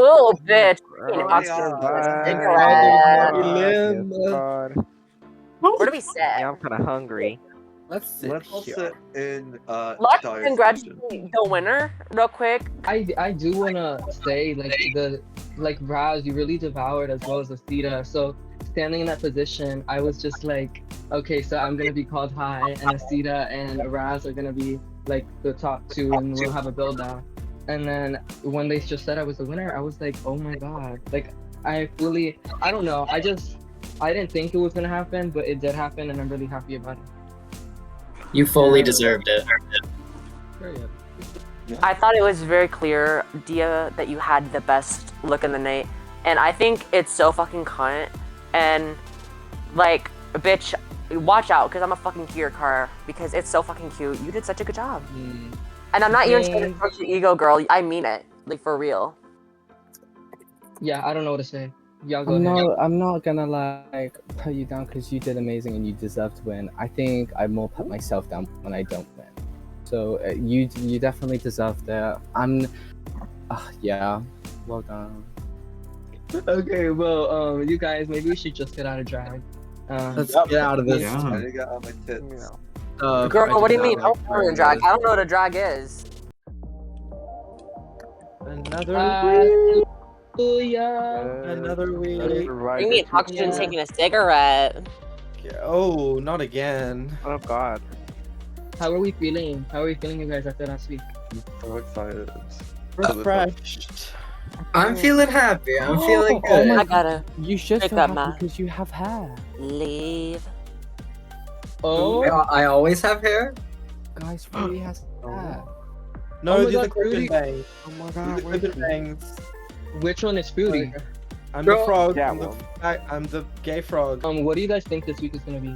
Oh, bitch. Girl, Oxygen yeah. cigarette. God. Where do we sit? Yeah, I'm kind of hungry. Let's all sit sit here. in Let's dire congratulate the winner real quick. I do wanna say like Raz, you really devoured as well as Acita. So standing in that position, I was just like, okay, so I'm gonna be called high, and Acita and Raz are gonna be like the top two, and we'll have a build down. And then when they just said I was the winner, I was like, oh my god, like I don't know, I didn't think it was gonna happen, but it did happen, and I'm really happy about it. You fully deserved it. Period. I thought it was very clear, Dia, that you had the best look in the night. And I think it's so fucking cunt. And, like, bitch, watch out, because I'm a fucking cute your car, because it's so fucking cute. You did such a good job. And I'm not even trying to touch your ego, girl. I mean it. Like, for real. Yeah, I don't know what to say. Y'all go ahead. I'm not gonna like put you down because you did amazing and you deserve to win. I think I more put myself down when I don't win. So you definitely deserved it. Yeah, well done. Okay, well, you guys, maybe we should just get out of drag. Let's get out of this. I didn't get out my tits. Girl, what do you mean? Don't know the drag. I don't know what a drag is. Another week. Hallelujah. Another week. What do you mean oxygen taking a cigarette? Oh, not again. Oh God. How are we feeling? How are we feeling, you guys, after last week? I'm so excited. Refreshed. I'm feeling happy. I'm feeling Oh good. my I gotta You should Pick feel up, happy Ma. because you have hair. leave. Oh, I always have hair. Guys, Fruity has hair. No, Oh my these God, are Crippen Fruity. bangs. Oh my These god, are where's Crippen he? bangs. which one is Fruity? I'm Bro. the frog. Yeah, I'm the gay frog. What do you guys think this week is gonna be?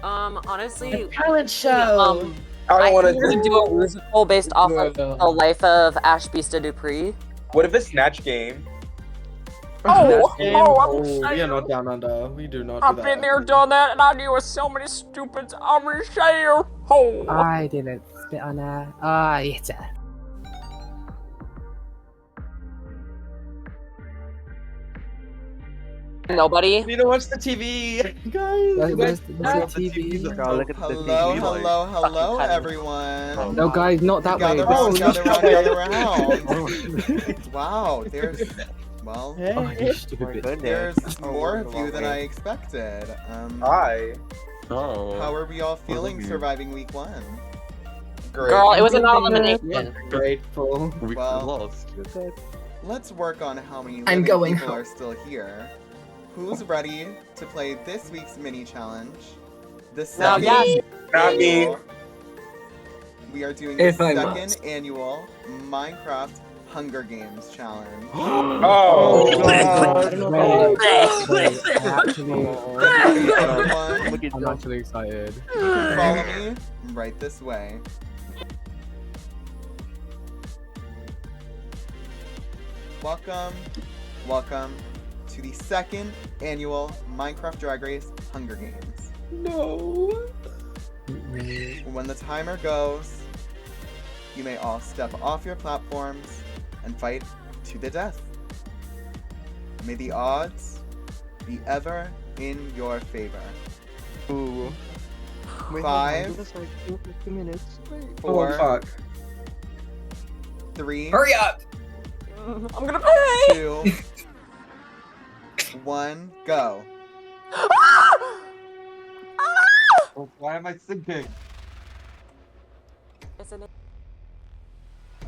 Honestly, Talent I think we do a musical based off of Yeah. the life of Ashby Dupree. What if a snatch game? Oh, Game? I'm We are saying. not down under. We do not I've do been that. there, done that, and I deal with so many stupids. I'm a share. Oh. I didn't spit on her. Ah, it's a. Nobody. We don't watch the TV, guys. Where's Look the at the TV? TV. Girl, look at the Hello, TV. hello, Fucking everyone. No, guys, not that way. Gather Oh, round, gather round, no. gather round. Wow, there's, well, Hey. Oh, you stupid. there's more of you than I expected. Hi. How are we all feeling you. surviving week one? Great. Girl, it was an elimination. Grateful. We Well, lost. let's work on how many I'm living going people home. are still here. Who's ready to play this week's mini challenge? The Now, second yes. Not me. annual- We are doing the If I second must. annual Minecraft Hunger Games challenge. Oh. God. Wait, actually, Everyone, I'm actually excited. follow me right this way. Welcome to the second annual Minecraft Drag Race Hunger Games. No. When the timer goes, you may all step off your platforms and fight to the death. May the odds be ever in your favor. Ooh. Wait, 5, give us like 50 minutes. Wait. 4, Oh, fuck. 3, Hurry up! I'm gonna pay. 2, 1, go. Oh, why am I sinking? It's an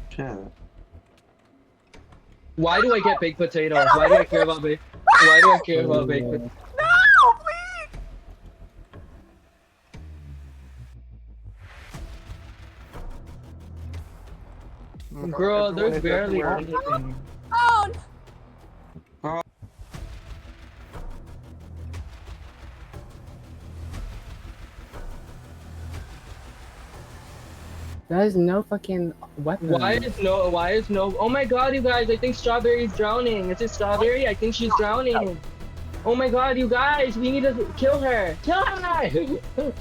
Shit. Why do I get baked potatoes? Why do I care about baked? Why do I care about baked potatoes? Girl, there's barely anything. Oh. There's no fucking weapon. Why is no, oh my god, you guys, I think Strawberry's drowning. Is it Strawberry? I think she's drowning. Oh my god, you guys, we need to kill her. Kill her!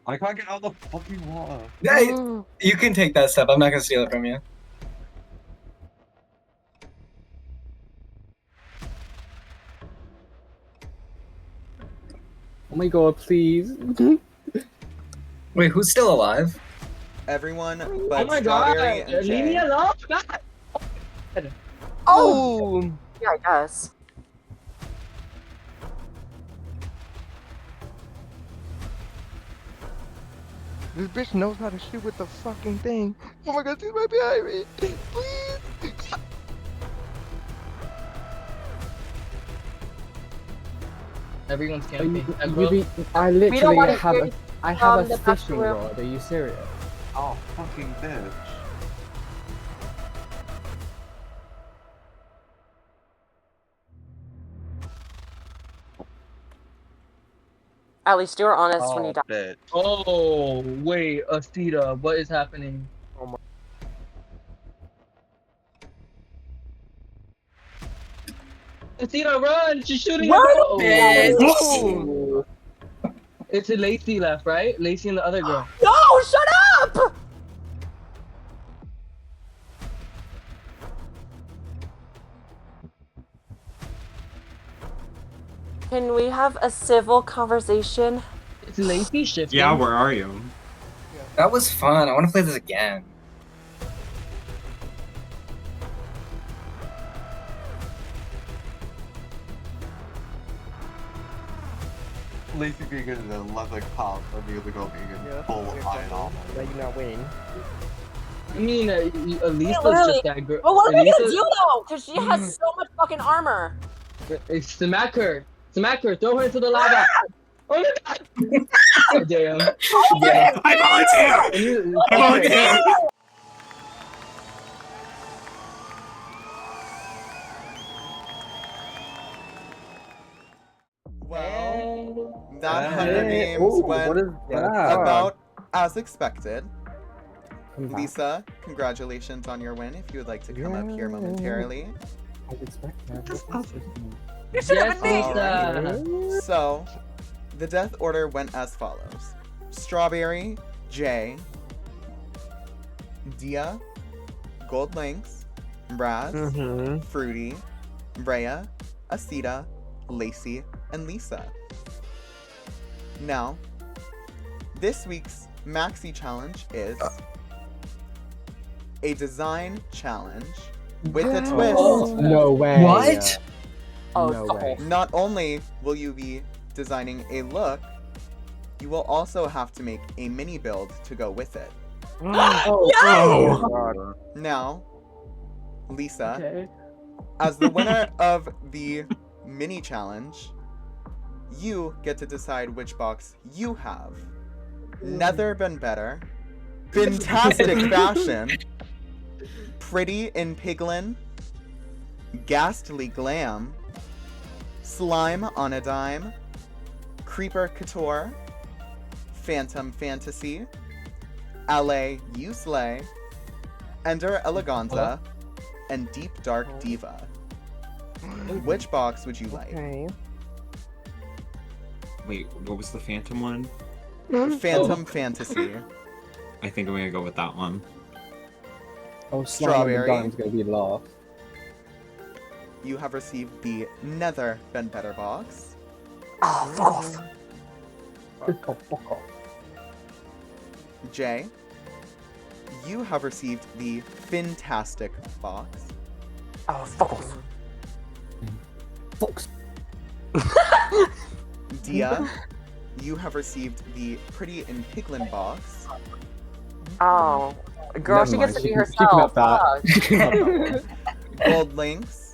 I can't get out of the fucking water. Hey, you can take that step. I'm not gonna steal it from you. Oh my god, please. Wait, who's still alive? Everyone Oh but my god! Strawberry and Leave me Jay. alone! Oh! Yeah, I guess. This bitch knows how to shoot with the fucking thing. Oh my god, she's right behind me. Please. Everyone's You camping. I We don't literally wanna have hear a, you I have from a the back fishing room. rod. Are you serious? Oh, fucking bitch. At least you were honest when Oh, you died. bitch. Oh, wait, Acita, what is happening? Acita, run! She's shooting Run, at the bitch! It's a Lacey left, right? Lacey and the other girl. No, shut up! Can we have a civil conversation? It's Lacey shifting. Yeah, where are you? That was fun. I want to play this again. Lacey being in a leather cup and the other girl being in full iron armor. Now you not winning. I mean, Elisa's literally. just that girl. But what are we gonna Elisa- do though? Because she has so much fucking armor. Smack her. Smack her. Throw her into the lava. Oh my god. Oh, damn. Yeah. I volunteer! I volunteer! Well, that Hunger Games Ooh, went what is that? about as expected. Come back. Lisa, congratulations on your win. If you would like to come up here momentarily. I was expecting that. You should have Yes, been me. Lisa. So, the death order went as follows: Strawberry, Jay, Dia, Gold Lynx, Raz, Fruity, Raeya, Acita, Lacey, and Lisa. Now, this week's Maxi Challenge is a design challenge with a twist. No way. What? Oh, No way. Not only will you be designing a look, you will also have to make a mini build to go with it. Oh, Now, Lisa, Okay. as the winner of the mini challenge, you get to decide which box you have. Never been better, fantastic fashion, pretty in piglin, ghastly glam, slime on a dime, creeper couture, phantom fantasy, LA you slay, ender eleganza, and deep dark diva. Which box would you like? Okay. wait, what was the Phantom one? Phantom fantasy. I think I'm gonna go with that one. Oh, slime Strawberry. on the dime's gonna be lost. You have received the Nether Been Better box. Oh, fuck off. Fuck off. Jay, you have received the Fantastic box. Oh, fuck off. Fox. Dia, you have received the Pretty in Piglin box. Oh. Girl, Never she mind, gets to be she can have herself. that. Fuck. She can have that. Gold Lynx,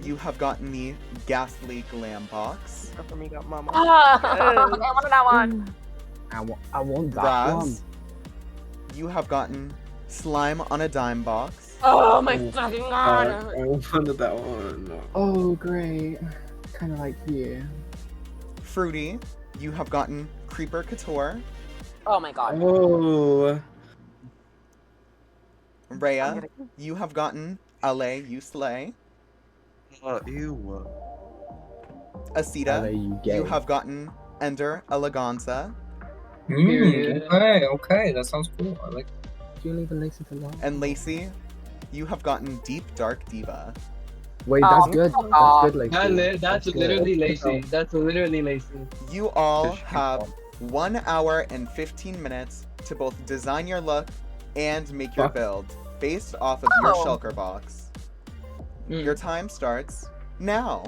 you have gotten the Ghastly Glam box. For me, got mama. Ah, I wanted that one. I want that one. Raz, you have gotten Slime on a Dime box. Oh my fucking god. I wanted that one. Oh, great. Kind of like you. Fruity, you have gotten Creeper Couture. Oh my god. Oh. Raeya, you have gotten LA You Slay. Ew. Acita, LA, you gay. you have gotten Ender Eleganza. Period. Okay, that sounds cool. I like You leave Lacey to love. And Lacey, you have gotten Deep Dark Diva. Wait, Oh, that's good. fuck That's off. good, Lacey. That's good. literally Lacey. That's literally Lacey. You all have 1 hour and 15 minutes to both design your look and make your Fuck. build based off of your Oh. shulker box. Mm. Your time starts now.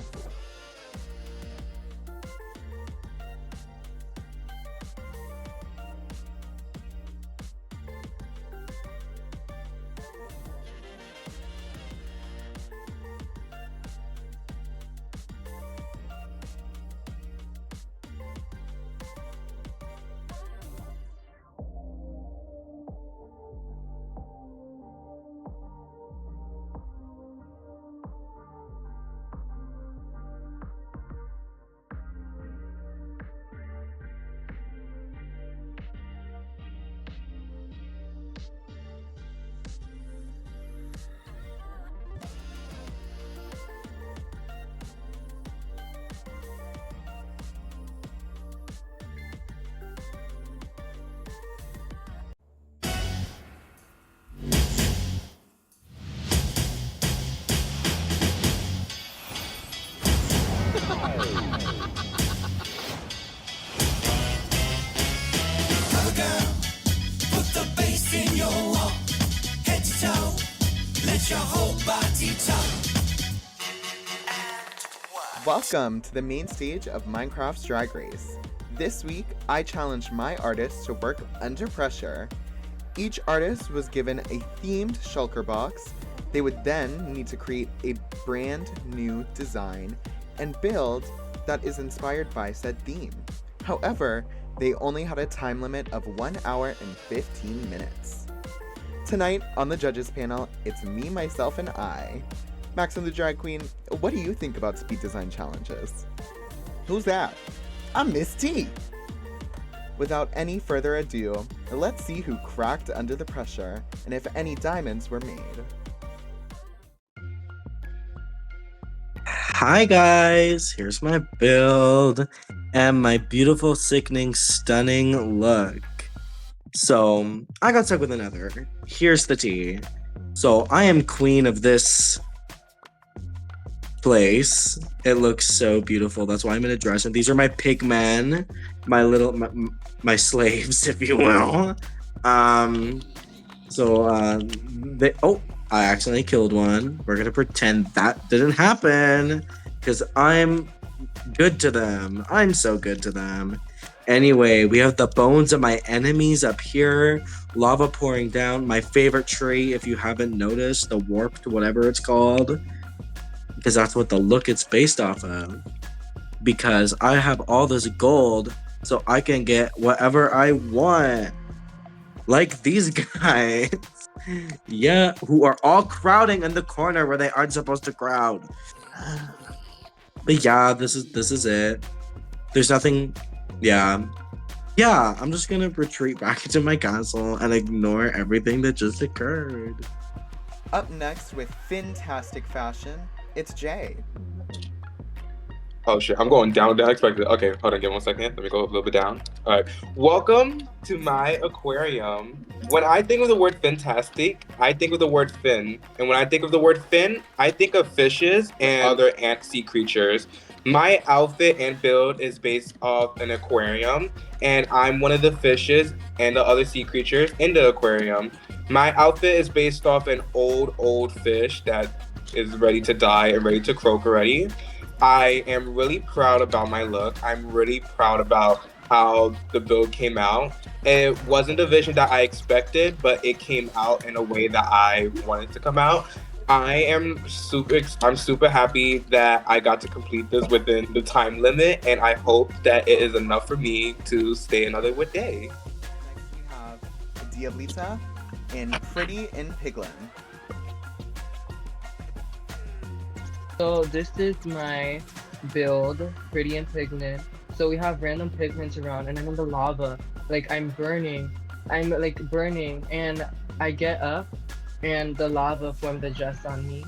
Welcome to the main stage of Minecraft's Drag Race. This week, I challenged my artists to work under pressure. Each artist was given a themed shulker box. They would then need to create a brand new design and build that is inspired by said theme. However, they only had a time limit of 1 hour and 15 minutes. Tonight on the judges panel, it's me, myself, and I. Maxim the Drag Queen, what do you think about speed design challenges? Who's that? I'm Miss T! Without any further ado, let's see who cracked under the pressure and if any diamonds were made. Hi guys, here's my build and my beautiful, sickening, stunning look. So, I got stuck with another. Here's the tea. So, I am queen of this place. It looks so beautiful. That's why I'm in a dress. And these are my pigmen, my slaves, if you will. I accidentally killed one. We're gonna pretend that didn't happen because I'm good to them. I'm so good to them. Anyway, we have the bones of my enemies up here, lava pouring down. My favorite tree, if you haven't noticed, the warped, whatever it's called, because that's what the look it's based off of. Because I have all this gold, so I can get whatever I want. Like these guys. Yeah, who are all crowding in the corner where they aren't supposed to crowd. But yeah, this is it. There's nothing. Yeah, I'm just gonna retreat back into my castle and ignore everything that just occurred. Up next with fantastic fashion, it's Jay. Oh shit, I'm going down expected. Okay, hold on, give me 1 second. Let me go a little bit down. Alright. Welcome to my aquarium. When I think of the word fantastic, I think of the word fin. And when I think of the word fin, I think of fishes and other ant sea creatures. My outfit and build is based off an aquarium, and I'm one of the fishes and the other sea creatures in the aquarium. My outfit is based off an old fish that is ready to die and ready to croak already. I am really proud about my look. I'm really proud about how the build came out. It wasn't the vision that I expected, but it came out in a way that I wanted to come out. I'm super happy that I got to complete this within the time limit, and I hope that it is enough for me to stay another day. Next we have Diablita in Pretty in Piglin. So this is my build, Pretty and Pigment. So we have random pigments around, and I'm in the lava. Like I'm burning, and I get up, and the lava formed the dress on me.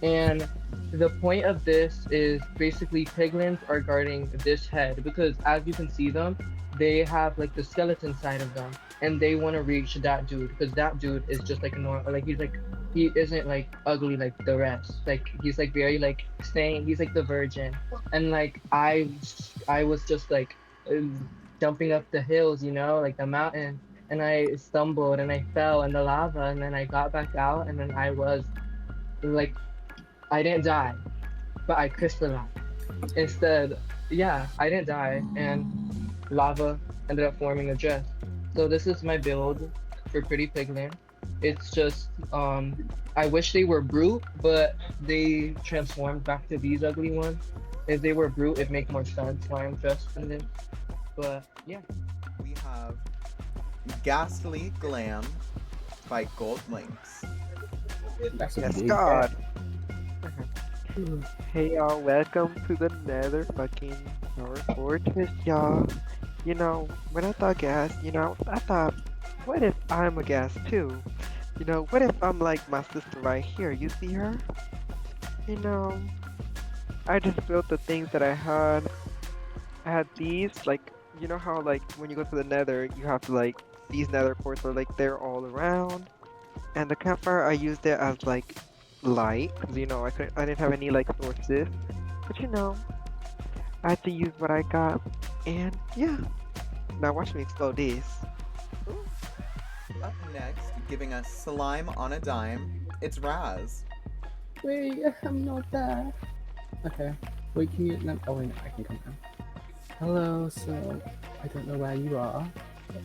And the point of this is basically piglins are guarding this head because as you can see them, they have like the skeleton side of them and they want to reach that dude because that dude is just like a normal, like he isn't like ugly like the rest. Like he's like very like staying, he's like the virgin. And like I was just like uh, jumping up the hills, you know, like the mountain, and I stumbled and I fell in the lava and then I got back out and then I was like I didn't die, but I crystallized. Instead, yeah, I didn't die, and lava ended up forming a dress. So this is my build for Pretty Piglin. It's just, I wish they were brute, but they transformed back to these ugly ones. If they were brute, it'd make more sense why I'm dressed in this. But yeah. We have Ghastly Glam by Gold Lynx. Yes, God. Hey y'all, welcome to the nether fucking fortress, y'all. You know, when I thought gas, you know, I thought, what if I'm a gas too? You know, what if I'm like my sister right here? You see her? You know, I just built the things that I had. I had these, like, you know how like when you go to the nether, you have to like, these nether ports are like they're all around. And the campfire, I used it as like light, because you know, I didn't have any like sources. But you know, I had to use what I got. And yeah, now watch me explode these. Up next, giving us Slime on a Dime, it's Raz. Wait, I'm not there. Okay. Wait, can you? No, oh wait, no, I can come down. Hello. So I don't know where you are, but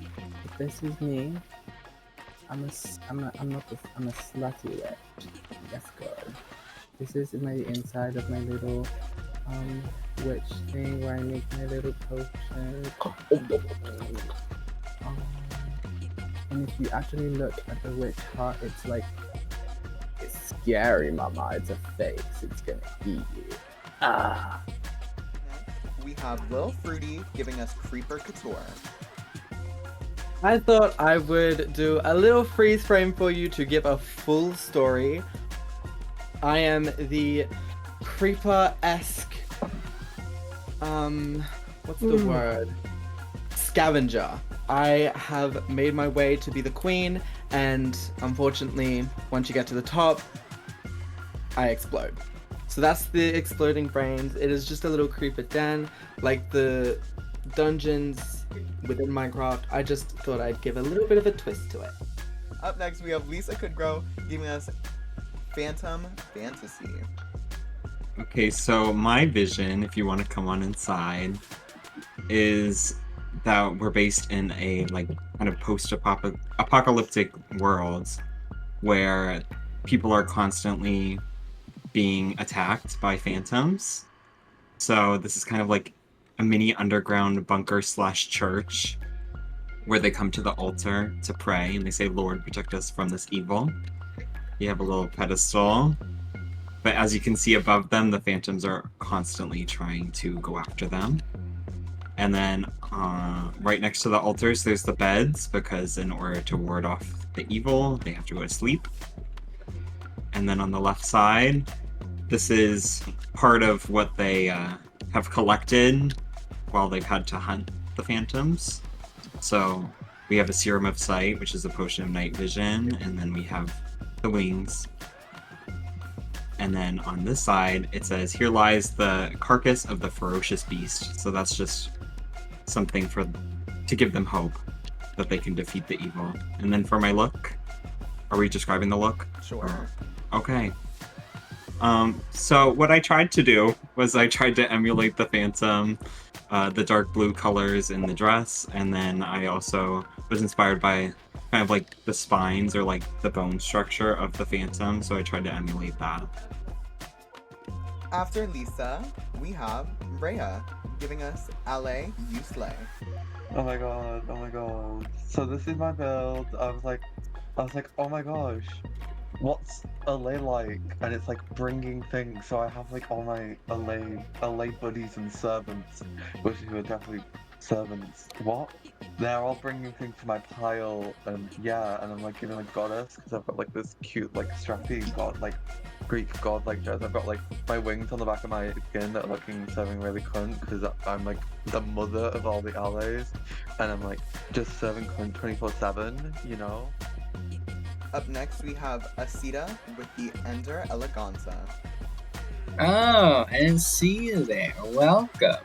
this is me. I'm a slutty witch. Yes, God. This is my inside of my little witch thing where I make my little potion. And if you actually look at the witch heart, it's like it's scary, mama. It's a face. It's gonna eat you. Ah. We have Lil Fruity giving us Creeper Couture. I thought I would do a little freeze frame for you to give a full story. I am the creeper-esque, what's the word? Scavenger. I have made my way to be the queen, and unfortunately, once you get to the top, I explode. So that's the exploding brains. It is just a little creeper den, like the dungeons within Minecraft. I just thought I'd give a little bit of a twist to it. Up next, we have Lisa CouldGrow giving us Phantom Fantasy. Okay, so my vision, if you want to come on inside, is that we're based in a like kind of post-apocalyptic world where people are constantly being attacked by phantoms. So this is kind of like a mini underground bunker / church where they come to the altar to pray and they say, "Lord, protect us from this evil." You have a little pedestal, but as you can see above them, the phantoms are constantly trying to go after them. And then right next to the altars, there's the beds, because in order to ward off the evil, they have to go to sleep. And then on the left side, this is part of what they have collected while they've had to hunt the phantoms. So we have a Serum of Sight, which is a potion of night vision, and then we have the wings. And then on this side, it says, "Here lies the carcass of the ferocious beast." So that's just something to give them hope that they can defeat the evil. And then for my look, are we describing the look? Sure. Okay. So what I tried to do was I tried to emulate the Phantom, the dark blue colors in the dress, and then I also was inspired by kind of like the spines or like the bone structure of the Phantom, so I tried to emulate that. After Lisa, we have Raeya giving us LA You Slay. Oh my god, oh my god. So this is my build. I was like, oh my gosh, what's LA like? And it's like bringing things. So I have like all my LA buddies and servants, which who are definitely servants. What? They're all bringing things to my pile, and yeah, and I'm like giving a goddess because I've got like this cute like strappy god like Greek god-like dress. I've got like my wings on the back of my skin that are looking serving really cunt because I'm like the mother of all the allies, and I'm like just serving cunt 24/7. You know. Up next, we have Acita with the Ender Eleganza. Oh, I didn't see you there. Welcome.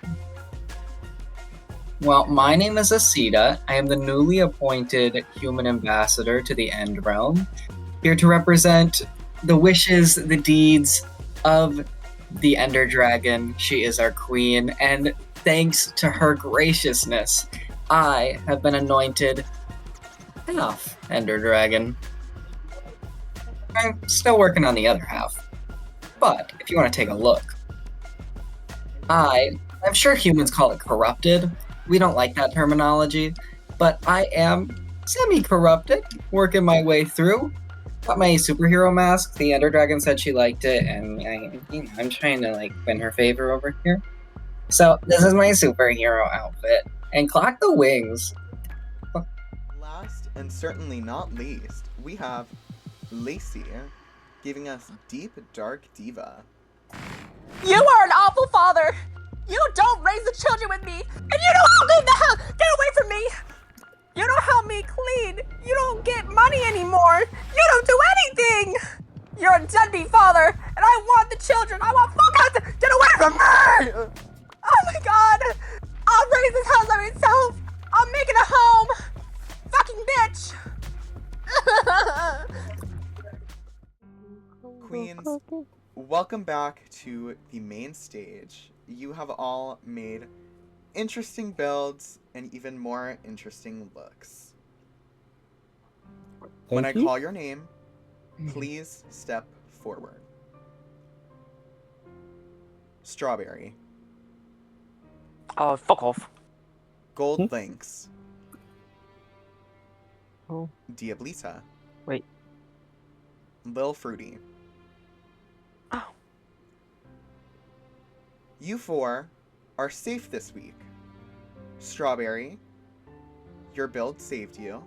Well, my name is Acita. I am the newly appointed human ambassador to the End Realm, here to represent the wishes, the deeds of the Ender Dragon. She is our queen, and thanks to her graciousness, I have been anointed half Ender Dragon. I'm still working on the other half. But if you want to take a look, I'm sure humans call it corrupted. We don't like that terminology, but I am semi-corrupted, working my way through. Got my superhero mask. The Ender Dragon said she liked it, and I'm trying to like win her favor over here. So this is my superhero outfit, and clock the wings. Last and certainly not least, we have Lacey giving us Deep Dark Diva. You are an awful father. You don't raise the children with me, and you don't leave the house. Get away from me. You don't help me clean. You don't get money anymore. You don't do anything. You're a deadbeat father, and I want the children. I want fuck out. Get away from me. Oh my god. I'll raise this house by myself. I'll make it a home. Fucking bitch. Queens, welcome back to the main stage. You have all made interesting builds and even more interesting looks. When I call your name, please step forward. Strawberry. Oh, fuck off. Gold Lynx. Oh. Diablita. Wait. Lil Fruity. Oh. You four are safe this week. Strawberry, your build saved you.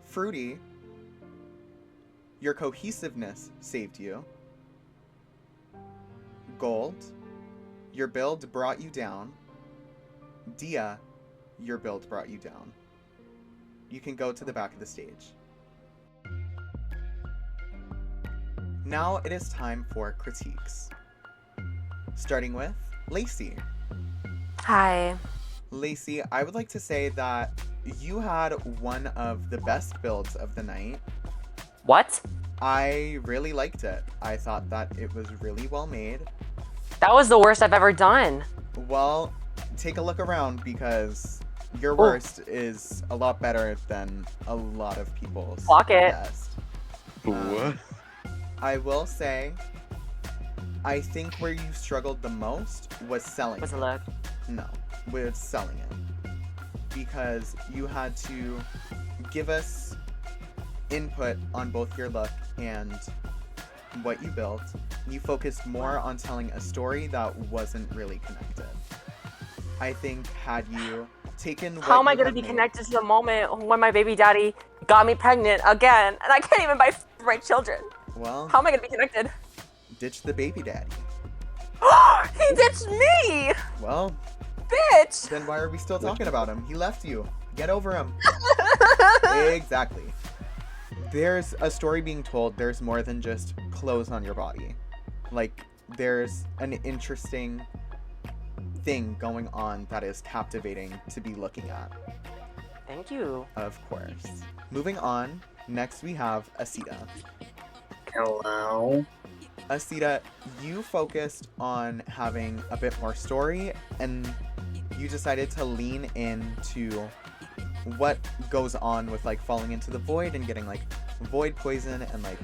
Fruity, your cohesiveness saved you. Gold, your build brought you down. Dia, your build brought you down. You can go to the back of the stage. Now it is time for critiques. Starting with Lacey. Hi. Lacey, I would like to say that you had one of the best builds of the night. What? I really liked it. I thought that it was really well made. That was the worst I've ever done. Well, take a look around because your worst is a lot better than a lot of people's Clock it. best. I will say, I think where you struggled the most was selling Was it. a look. No, with selling it. Because you had to give us input on both your look and what you built. You focused more on telling a story that wasn't really connected. I think had you taken what How am I you gonna have be made- connected to the moment when my baby daddy got me pregnant again, and I can't even buy the right children? Well, How am I gonna be connected? ditch the baby daddy. He ditched me! Well, Bitch! then why are we still talking about him? He left you. Get over him. Exactly. There's a story being told. There's more than just clothes on your body. Like, there's an interesting thing going on that is captivating to be looking at. Thank you. Of course. Moving on, next we have Acita. Hello. Acita, you focused on having a bit more story, and you decided to lean into what goes on with like falling into the void and getting like void poison and like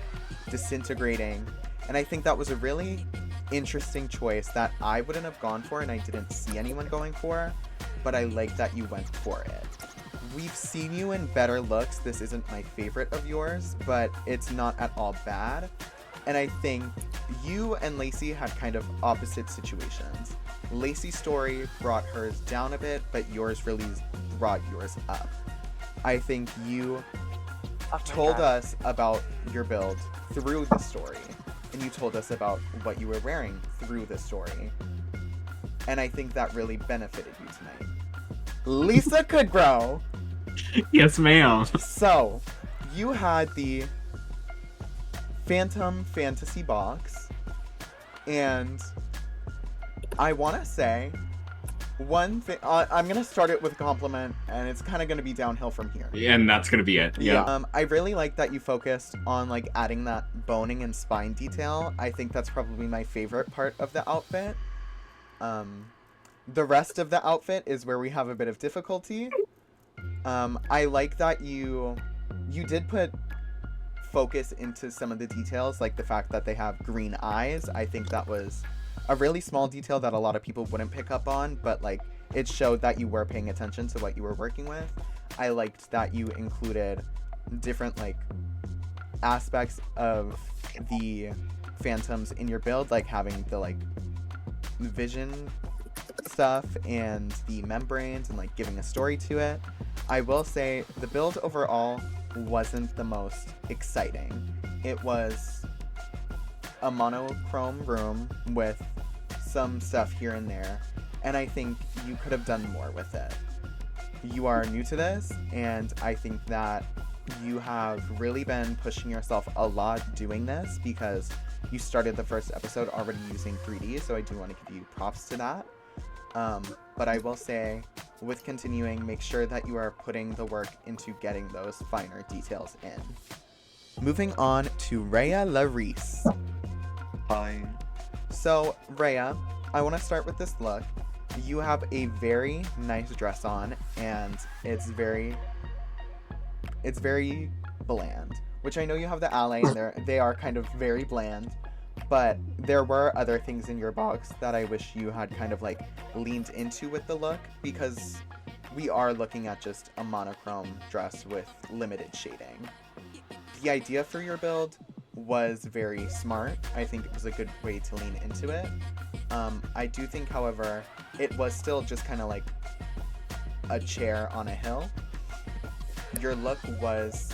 disintegrating. And I think that was a really interesting choice that I wouldn't have gone for and I didn't see anyone going for, but I like that you went for it. We've seen you in better looks. This isn't my favorite of yours, but it's not at all bad. And I think you and Lacey had kind of opposite situations. Lacey's story brought hers down a bit, but yours really brought yours up. I think you told us about your build through the story. and you told us about what you were wearing through the story. And I think that really benefited you tonight. Lisa CouldGrow. Yes, ma'am. So, you had the Phantom Fantasy box, and I want to say one thing. I'm gonna start it with a compliment, and it's kind of gonna be downhill from here. And that's gonna be it. Yeah. I really like that you focused on like adding that boning and spine detail. I think that's probably my favorite part of the outfit. The rest of the outfit is where we have a bit of difficulty. I like that you did put focus into some of the details, like the fact that they have green eyes. I think that was a really small detail that a lot of people wouldn't pick up on, but like it showed that you were paying attention to what you were working with. I liked that you included different like aspects of the phantoms in your build, like having the like vision stuff and the membranes and like giving a story to it. I will say the build overall wasn't the most exciting. It was a monochrome room with some stuff here and there, and I think you could have done more with it. You are new to this, and I think that you have really been pushing yourself a lot doing this, because you started the first episode already using 3D, so I do want to give you props to that. But I will say, with continuing, make sure that you are putting the work into getting those finer details in. Moving on to Raeya La Rease. Hi. So, Raeya, I want to start with this look. You have a very nice dress on, and it's very bland. Which I know you have the alley, and they are kind of very bland. But there were other things in your box that I wish you had kind of like leaned into with the look, because we are looking at just a monochrome dress with limited shading. The idea for your build was very smart. I think it was a good way to lean into it. I do think, however, it was still just kind of like a chair on a hill. Your look was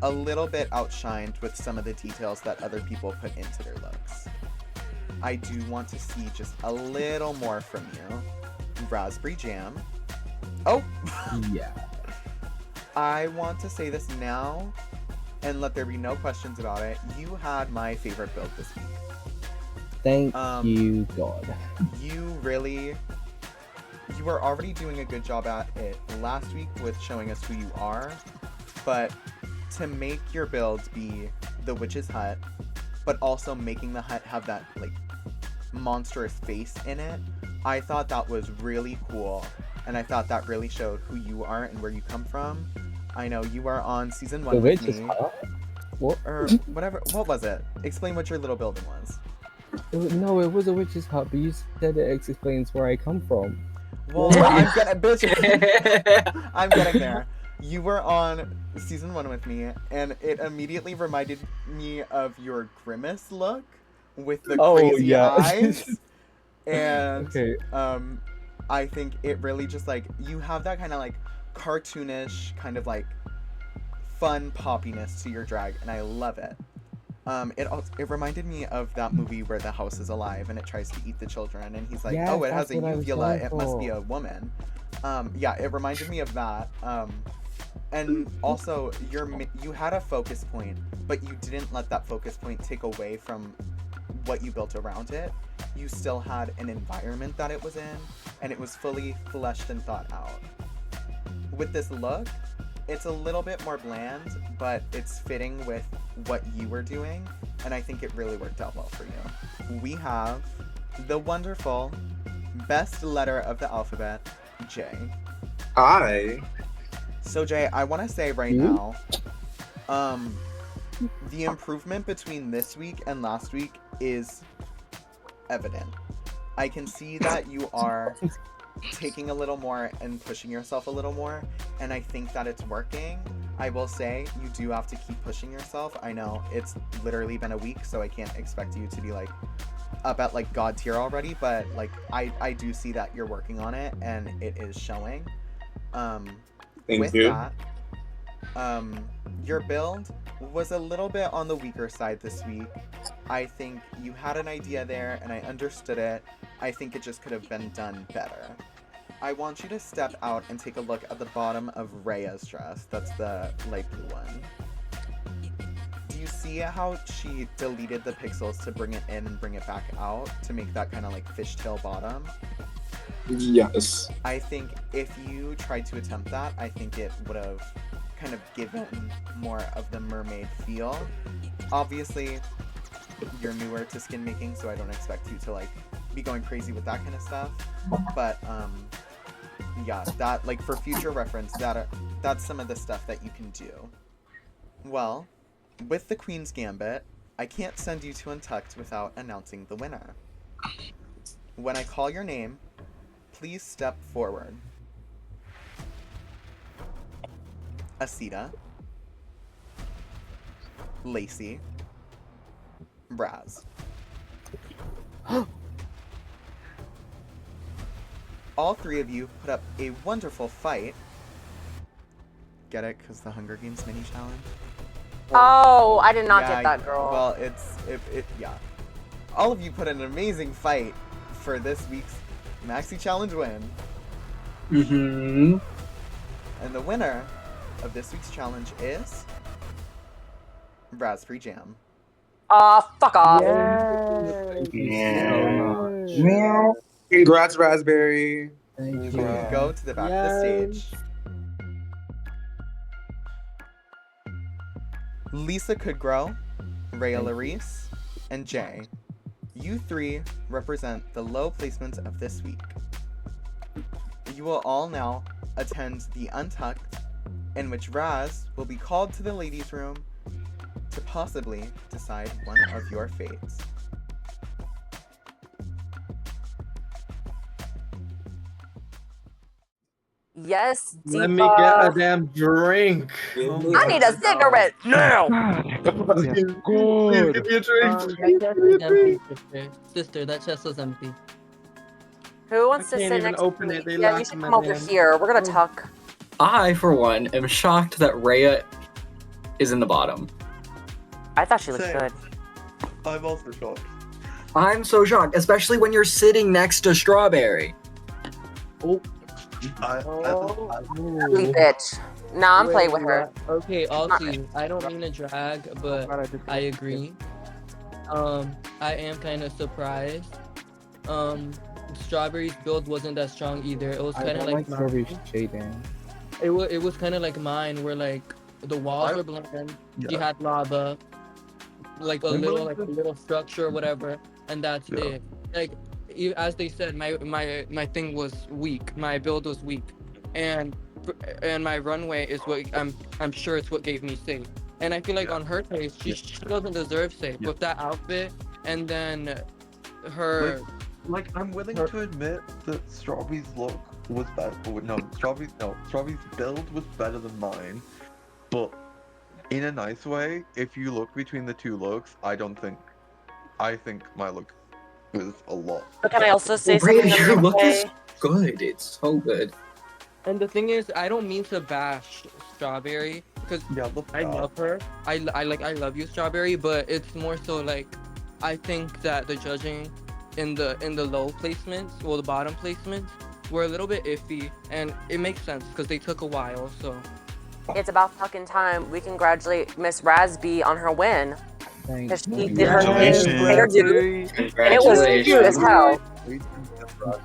a little bit outshined with some of the details that other people put into their looks. I do want to see just a little more from you. Raz Bri Jam. Oh! Yeah. I want to say this now, and let there be no questions about it. You had my favorite build this week. Thank you, God. You were already doing a good job at it last week with showing us who you are, but to make your build be the witch's hut, but also making the hut have that like monstrous face in it, I thought that was really cool, and I thought that really showed who you are and where you come from. I know you are on season 1 The with witch's me, hut? What? or whatever. What was it? Explain what your little building was. No, it was a witch's hut, but you said it explains where I come from. Well, I'm getting there. You were on season 1 with me, and it immediately reminded me of your Grimace look with the crazy eyes. And okay. I think it really just like, you have that kind of like cartoonish kind of like fun poppiness to your drag, and I love it. It reminded me of that movie where the house is alive and it tries to eat the children, and he's like, Yes, oh, it has that's a what I was uvula, going it must be for. a woman. Yeah, it reminded me of that. And also, you had a focus point, but you didn't let that focus point take away from what you built around it. You still had an environment that it was in, and it was fully fleshed and thought out. With this look, it's a little bit more bland, but it's fitting with what you were doing, and I think it really worked out well for you. We have the wonderful best letter of the alphabet, J. Hi. So Jay, I want to say right now, the improvement between this week and last week is evident. I can see that you are taking a little more and pushing yourself a little more, and I think that it's working. I will say, you do have to keep pushing yourself. I know it's literally been a week, so I can't expect you to be like up at like God tier already, but like I do see that you're working on it, and it is showing. Thank With you. that, your build was a little bit on the weaker side this week. I think you had an idea there and I understood it. I think it just could have been done better. I want you to step out and take a look at the bottom of Raea's dress. That's the light blue one. Do you see how she deleted the pixels to bring it in and bring it back out to make that kind of like fishtail bottom? Yes. I think if you tried to attempt that, I think it would have kind of given more of the mermaid feel. Obviously, you're newer to skin making, so I don't expect you to like be going crazy with that kind of stuff. But yeah, that like for future reference, that's some of the stuff that you can do. Well, with the Queen's Gambit, I can't send you to Untucked without announcing the winner. When I call your name, please step forward. Acita, Lacey, Raz. All three of you put up a wonderful fight. Get it? Because the Hunger Games mini challenge? Oh, I did not Yeah, get that, girl. Well, yeah. All of you put an amazing fight for this week's Maxi Challenge win. Mm-hmm. And the winner of this week's challenge is Raz Bri Jam. Fuck off. Meow. Congrats, Raspberry. Thank You can go to the back of the stage. Lisa CouldGrow, Raeya La Rease, and Jay. You three represent the low placements of this week. You will all now attend the Untucked, in which Raz will be called to the ladies' room to possibly decide one of your fates. Yes, Deepa. Let me get a damn drink. I need a cigarette now. Yes, Please good. give me a drink. That chest was empty, sister. Sister, that chest was empty. Who wants I to can't sit even next open to me? it. They Yeah, you locked should my come over damn- here. We're gonna talk. I, for one, am shocked that Raeya is in the bottom. I thought she looked Same. good. I'm also shocked. I'm so shocked, especially when you're sitting next to Strawberry. Ugly bitch. Nah, I'm playing with her. Okay, not Alti, I don't mean to drag, but I agree. I am kind of surprised. Strawberry's build wasn't that strong either. It was I kind of don't like like strawberry mine. shading. It was kind of like mine, where like the walls were bland. You Yeah. had lava, like a Remember little structure or whatever, and that's Yeah. it. Like as they said, my thing was weak. My build was weak, and my runway is what I'm sure it's what gave me safe. And I feel like on her case, she doesn't deserve safe with that outfit, and then her. Like, I'm willing to admit that Strawberry's look was better. Strawberry's build was better than mine. But in a nice way, if you look between the two looks, I think my look was a lot. But can I also say Raeya, something? your look is say? good. It's so good. And the thing is, I don't mean to bash Strawberry because I love her. I love you, Strawberry. But it's more so like, I think that the judging in the low placements, well, the bottom placements, were a little bit iffy, and it makes sense because they took a while. So It's about fucking time we congratulate Miss Raz Bri on her win. Thank Because she you. did her Congratulations. and it was cute as hell. Thank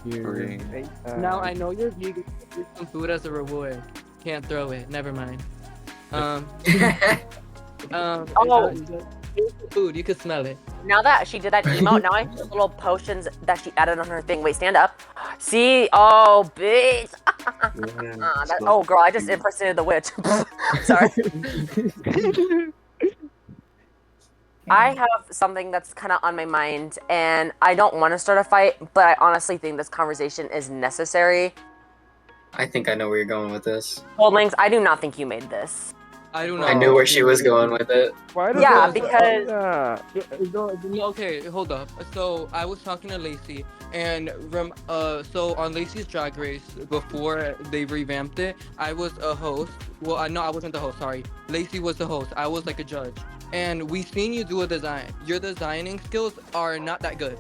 you. now I know you're vegan. Here's some food as a reward. Can't throw it. Never mind. Oh. Here's the food. You can smell it. Now that she did that emote, now I have the little potions that she added on her thing. Wait, stand up. See? Oh, bitch. Oh, girl, I just impersonated the witch. Sorry. I have something that's kind of on my mind, and I don't want to start a fight, but I honestly think this conversation is necessary. I think I know where you're going with this. Well, Lynx, I do not think you made this. I do Bro. not. I knew where she was going with it. Why does Yeah, it do because that? No, okay, hold up. So I was talking to Lacey, and so on Lacey's Drag Race before they revamped it, I was a host. Well, I wasn't the host. Sorry, Lacey was the host. I was like a judge, and we seen you do a design. Your designing skills are not that good,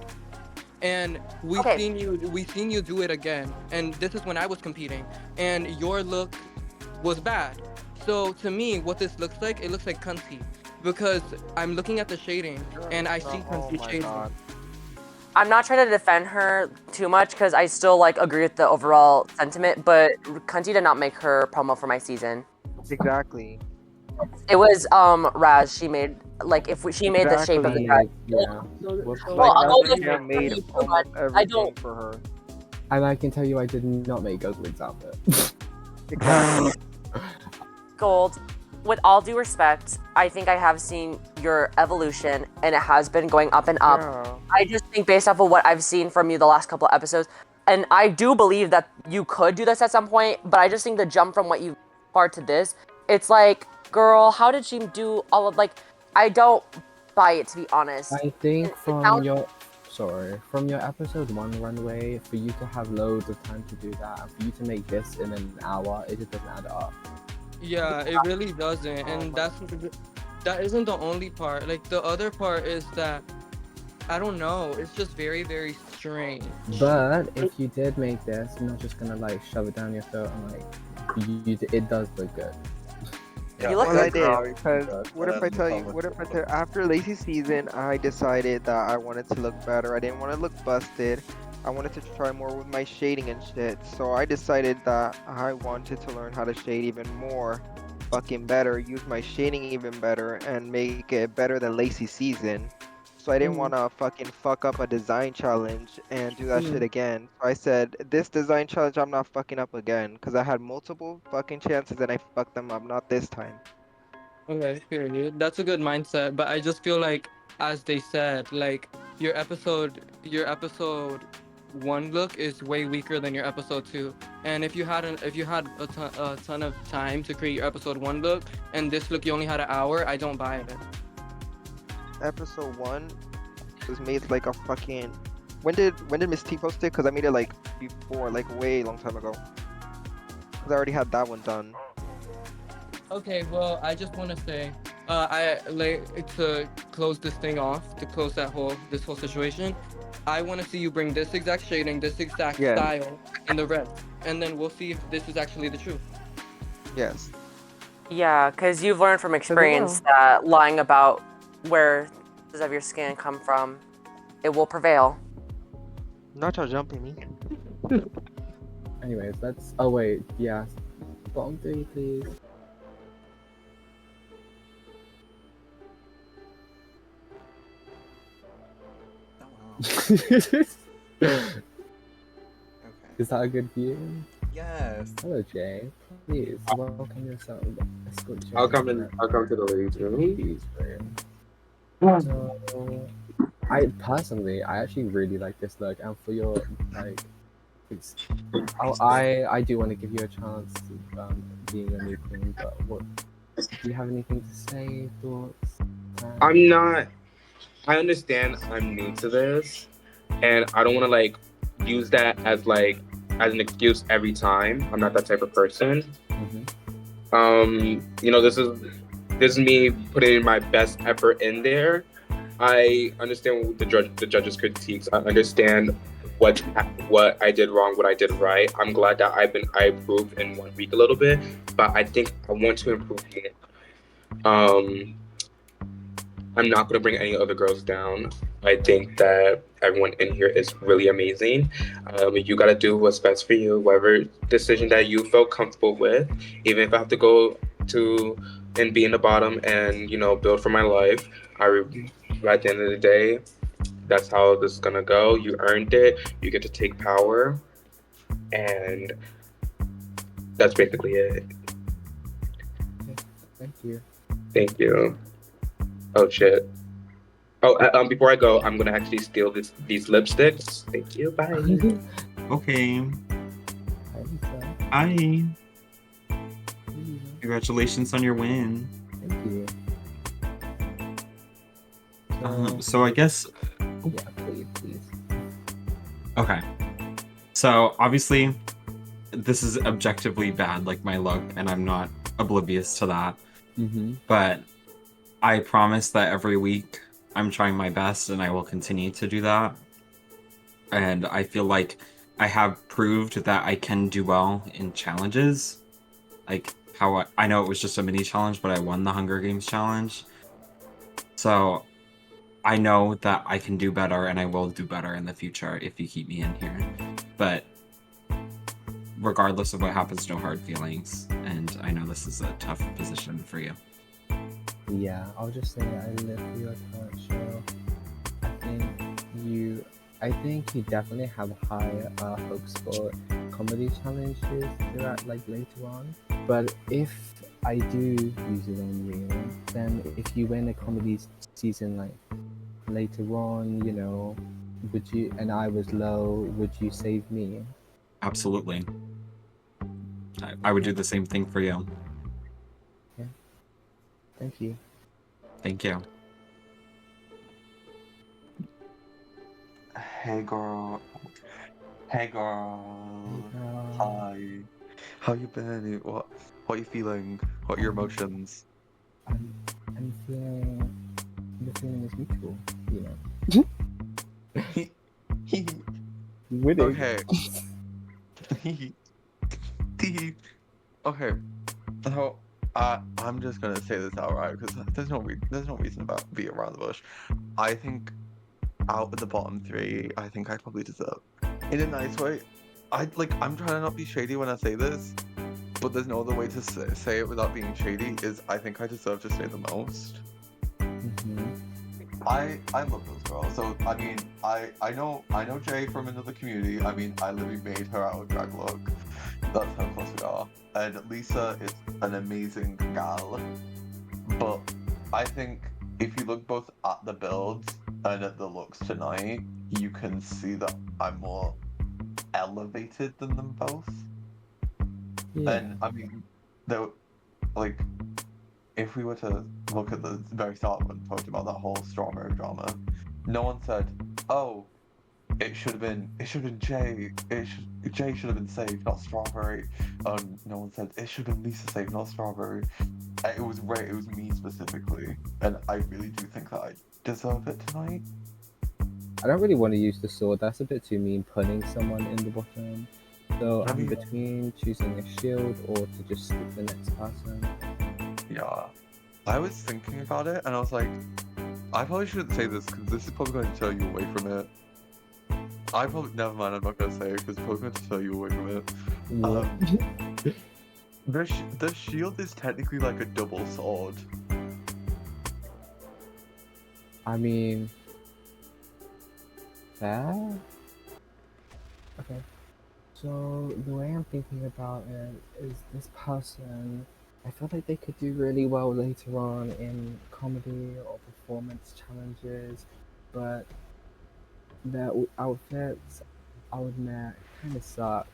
and we Okay. seen you do it again. And this is when I was competing, and your look was bad. So to me, what this looks like, it looks like cunty. Because I'm looking at the shading and I see Oh cunty my shading. god. I'm not trying to defend her too much because I still like agree with the overall sentiment, but Cunty did not make her promo for my season. Exactly. It was Raz. She made she made the shape of the dress. Yeah. Well, I'll Like, give yeah, her made too much. almost I everything don't. for her. And I can tell you, I did not make Ugly's outfit. Exactly. Gold, with all due respect, I think I have seen your evolution and it has been going up and up. Yeah. I just think based off of what I've seen from you the last couple of episodes, and I do believe that you could do this at some point, but I just think the jump from what you far to this, it's like, girl, how did she do all of I don't buy it, to be honest. I think It from sounds- your episode 1 runway, for you to have loads of time to do that, and for you to make this in an hour, it just doesn't add up. Yeah, it really doesn't, and that isn't the only part. Like the other part is that I don't know. It's just very, very strange. But if you did make this, I'm not just gonna like shove it down your throat and it does look good. You look Well, I good, girl. did because what if I tell you? What if I tell after Lacey's season, I decided that I wanted to look better. I didn't want to look busted. I wanted to try more with my shading and shit. So I decided that I wanted to learn how to shade even more, fucking better, use my shading even better, and make it better than Lacey's season. So I didn't want to fucking fuck up a design challenge and do that shit again. So I said, this design challenge I'm not fucking up again. Because I had multiple fucking chances and I fucked them up. Not this time. Okay, period. That's a good mindset, but I just feel like, as they said, like your episode 1 look is way weaker than your episode 2. And if you had a ton of time to create your episode 1 look, and this look you only had an hour, I don't buy it. Episode 1 was made like a fucking. When did Miss T post it? Because I made it like before, like way long time ago. Because I already had that one done. Okay, well, I just want to say, I like to close this thing off, to close this whole situation. I want to see you bring this exact shading, this exact style in the red, and then we'll see if this is actually the truth. Yes. Yeah, because you've learned from experience that lying about where pieces of your skin come from, it will prevail. Not y'all jumping me. Anyways, let's. Oh wait, yeah. Bottom 3, please. Okay. Is that a good view? Yes. Hello, Jay. Please welcome yourself. Escort Jay I'll come to to the ladies' room. ladies' room. So, I actually really like this look, and for your like, I do want to give you a chance to being a new queen. But what? Do you have anything to say? Thoughts? I'm not. I understand I'm new to this, and I don't want to like use that as an excuse every time. I'm not that type of person. This is me putting in my best effort in there. I understand the judges' critiques. I understand what I did wrong, what I did right. I'm glad that I improved in 1 week a little bit, but I think I want to improve more. I'm not going to bring any other girls down. I think that everyone in here is really amazing. You got to do what's best for you, whatever decision that you felt comfortable with. Even if I have to go to and be in the bottom and, build for my life, at the end of the day, that's how this is going to go. You earned it. You get to take power. And that's basically it. Thank you. Thank you. Oh shit. Oh, before I go, I'm gonna actually steal these lipsticks. Thank you. Bye. Okay. Bye. Congratulations on your win. Thank you. So I guess Yeah, please. okay. So obviously, this is objectively bad, like my luck, and I'm not oblivious to that. Mm-hmm. But I promise that every week I'm trying my best, and I will continue to do that. And I feel like I have proved that I can do well in challenges. Like how I know it was just a mini challenge, but I won the Hunger Games challenge. So I know that I can do better, and I will do better in the future if you keep me in here. But regardless of what happens, no hard feelings. And I know this is a tough position for you. Yeah, I'll just say I live for your talent show. I think you definitely have high hopes for comedy challenges throughout, like, later on. But if I do use it on you, then if you win a comedy season, like, later on, you know, would you, and I was low, would you save me? Absolutely. I would do the same thing for you. Yeah. Thank you. Thank you. Hey girl. Hey girl. Hi. How you been? What are you feeling? What are your emotions? I'm feeling, the feeling is mutual, you know. Winning. Okay. Okay. So I'm just gonna say this outright because there's no reason about beat around the bush. I think out of the bottom three, I think I probably deserve. In a nice way, I'm trying to not be shady when I say this, but there's no other way to say it without being shady. Is I think I deserve to say the most. Mm-hmm. I love those girls. So I mean, I know Jay from another community. I mean, I literally made her out of drag look. That's how close we are. And Lisa is an amazing gal. But I think if you look both at the builds and at the looks tonight, you can see that I'm more elevated than them both. Yeah. And I mean, like, if we were to look at the very start when we talked about that whole strawberry drama, no one said, "Oh, it should have been Jay. Jay should have been saved, not Strawberry." No one said it should have been Lisa saved, not Strawberry. It was Ray. It was me specifically, and I really do think that I deserve it tonight. I don't really want to use the sword. That's a bit too mean, putting someone in the bottom. So I'm between choosing a shield or to just skip the next person. Yeah, I was thinking about it, and I was like, I probably shouldn't say this because this is probably going to turn you away from it. Never mind. I'm not gonna say it because it's probably going to turn you away from it. The shield is technically like a double sword. I mean, fair? Okay. So the way I'm thinking about it is this person, I feel like they could do really well later on in comedy or performance challenges, but their outfits, I'll admit, kind of suck.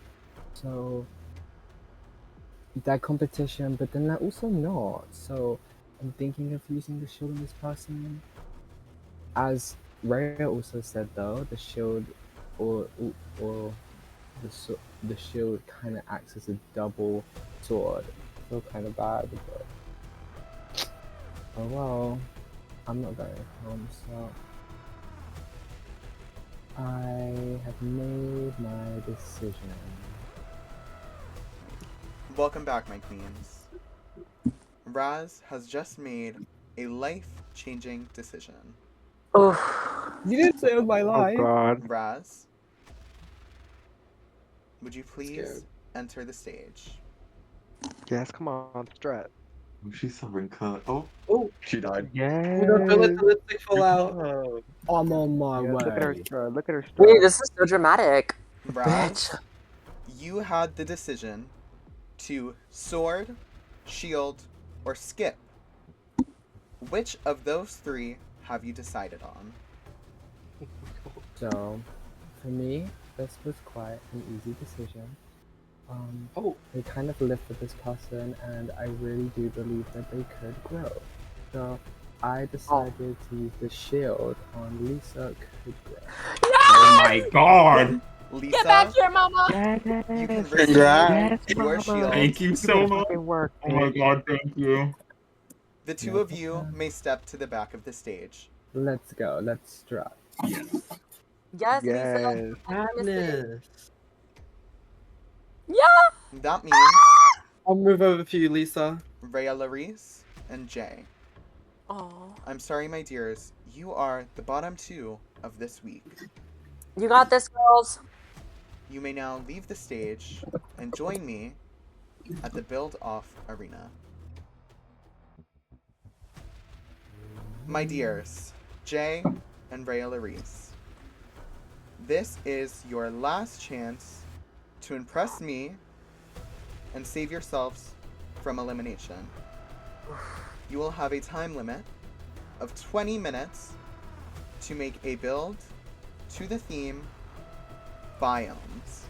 So that competition, but then they're also not. So I'm thinking of using the shield on this person. As Raeya also said though, the shield or the shield kind of acts as a double sword. I feel kind of bad, but oh well, I'm not going home, so I have made my decision. Welcome back, my queens. Raz has just made a life-changing decision. Oh, you didn't say it was my life. Oh God. Raz, would you please enter the stage? Yes, come on, strat. Oh, she's so wrinkled. Oh, she died. Yeah. Don't let the lipstick fall out. I'm on my Look at her way. strat. Look at her wait, strat. this is so dramatic. Raz, you had the decision to sword, shield, or skip. Which of those three have you decided on? So, for me, this was quite an easy decision. They kind of lived with this person, and I really do believe that they could grow. So I decided to use the shield on Lisa CouldGrow. Oh my god! Lisa, Get back here, mama! you can Yes, receive Congrats. your mama. shield. Thank you You so better much. fucking work, Oh my bitch. god, thank you. The two of you may step to the back of the stage. Let's go. Let's strut. Yes, Lisa. Yes. Madness. Yeah. That means I'll move over for you, Lisa. Raeya La Rease and Jay. Oh, I'm sorry, my dears. You are the bottom two of this week. you got this, girls. You may now leave the stage and join me at the build-off arena. My dears, Jay and Raeya La Rease, this is your last chance to impress me and save yourselves from elimination. You will have a time limit of 20 minutes to make a build to the theme biomes.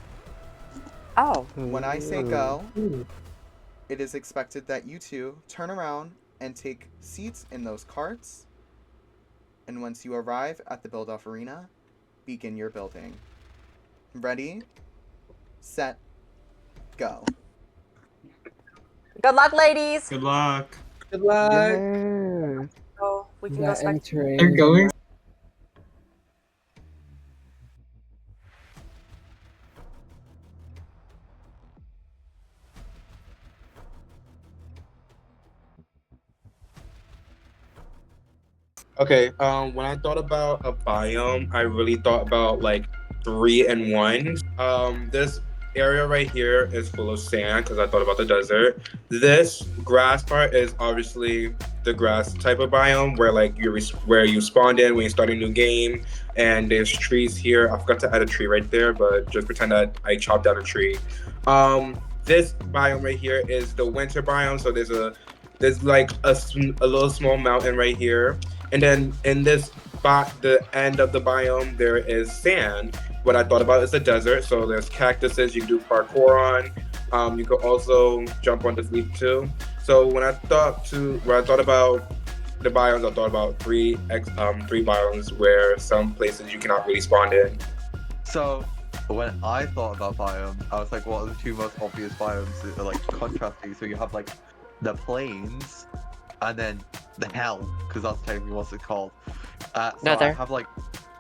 Oh. When I say go, it is expected that you two turn around and take seats in those carts. And once you arrive at the build-off arena, begin your building. Ready, set, go. Good luck, ladies. Good luck. Good luck. Yes. So we can Yeah, go spec. entering. They're going. Okay, when I thought about a biome, I really thought about like 3 and 1. This area right here is full of sand because I thought about the desert. This grass part is obviously the grass type of biome where like where you spawned in when you start a new game, and there's trees here. I forgot to add a tree right there, but just pretend that I chopped down a tree. This biome right here is the winter biome, so there's like a little small mountain right here. And then in the end of the biome, there is sand. What I thought about is the desert. So there's cactuses you can do parkour on. You could also jump on this leaf too. So when I thought about the biomes, I thought about three biomes where some places you cannot really spawn in. So when I thought about biomes, I was like, what are the two most obvious biomes that are like contrasting? So you have like the plains and then the hell, because that's technically what it's called. So Nether.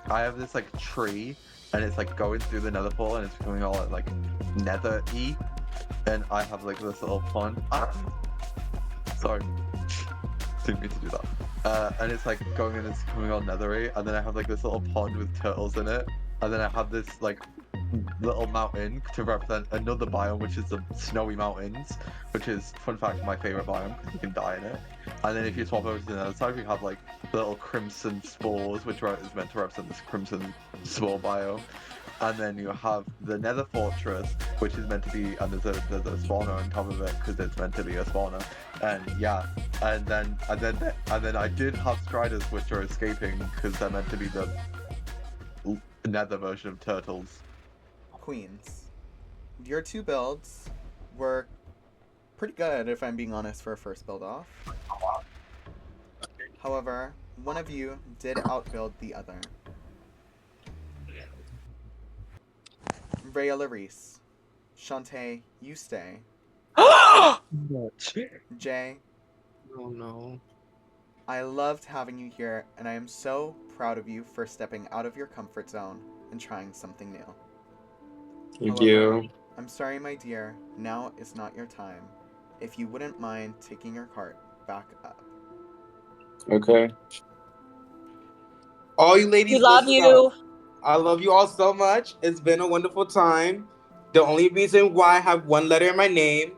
I have this like tree, and it's like going through the nether portal, and it's becoming all like nether-y, and I have like this little pond. Sorry, didn't mean to do that. And it's like going and it's becoming all nethery, and then I have like this little pond with turtles in it, and then I have this like little mountain to represent another biome, which is the snowy mountains, which is, fun fact, my favorite biome because you can die in it. And then if you swap over to the other side, we have like the little crimson spores, which is meant to represent this crimson spore biome. And then you have the nether fortress, which is meant to be, and there's a spawner on top of it because it's meant to be a spawner. And yeah, and then I did have striders, which are escaping because they're meant to be the nether version of turtles. Queens, your two builds were pretty good, if I'm being honest, for a first build off. However, one of you did outbuild the other. Raeya La Rease, Shantae, you stay. Jay, Oh no. I loved having you here, and I am so proud of you for stepping out of your comfort zone and trying something new. Thank However, you. I'm sorry, my dear, now is not your time. If you wouldn't mind taking your cart back up. Okay. All you ladies, We love listen you. up. I love you all so much. It's been a wonderful time. The only reason why I have one letter in my name,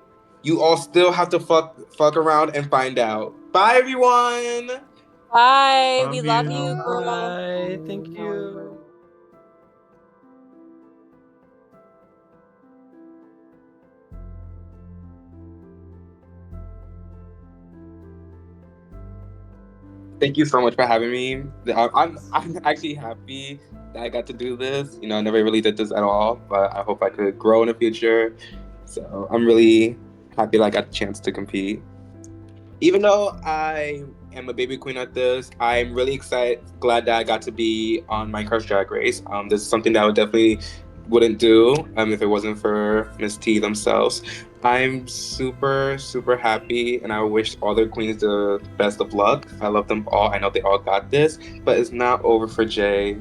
you all still have to fuck around and find out. Bye, everyone. Bye. We love you. you, girl. Bye. Thank you. Thank you so much for having me. I'm actually happy that I got to do this. You know, I never really did this at all, but I hope I could grow in the future. So I'm really happy that I got the chance to compete. Even though I am a baby queen at this, I'm really glad that I got to be on my Crush Drag Race. This is something that I would definitely wouldn't do if it wasn't for Miss T themselves. I'm super, super happy, and I wish all the queens the best of luck. I love them all. I know they all got this, but it's not over for Jay,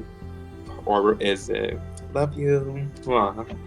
or is it? Love you. Mwah.